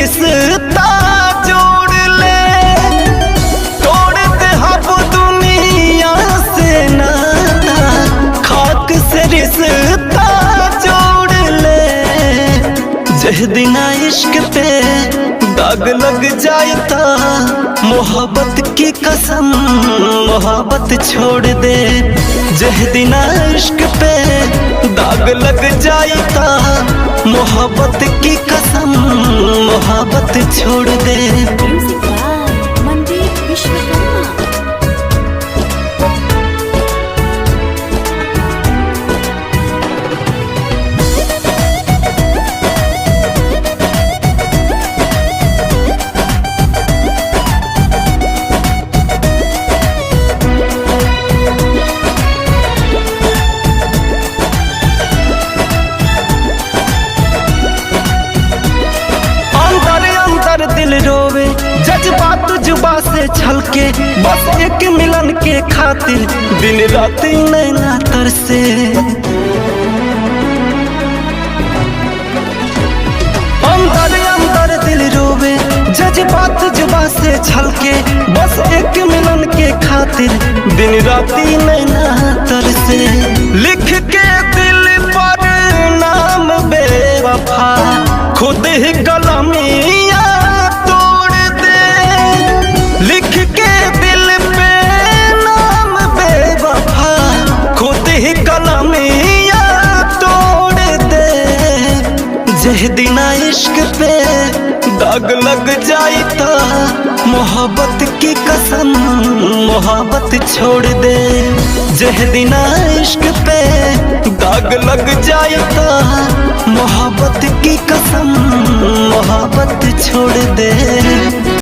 रिश्ता जोड़ ले, तोड़ दे हम दुनिया से नाता, खाक से रिश्ता जोड़ ले। जह दिना इश्क पे दाग लग जाता, मोहब्बत की कसम मोहब्बत छोड़ दे। जह दिना इश्क पे दाग लग जाता, मोहब्बत की कसम मोहब्बत छोड़ दे। Music by Mandeep Vishwakarma. दिल रोवे जज्बात जुबा से छलके, बस एक मिलन के खातिर दिन रात नैना तरसे। अंदर अंदर दिल रोवे जज्बात जुबा से छलके, बस एक मिलन के खातिर दिन रात नैना तरसे। लिख के दिल पर नाम बेवफा, खुद ही कलमिया लिख के दिल पे नाम बेवफा, खुद ही कलमिया तोड़ दे। जह दिना इश्क पे दाग लग जाता, मोहब्बत की कसम मोहब्बत छोड़ दे। जह दिना इश्क पे दाग लग जाता, मोहब्बत की कसम मोहब्बत छोड़ दे।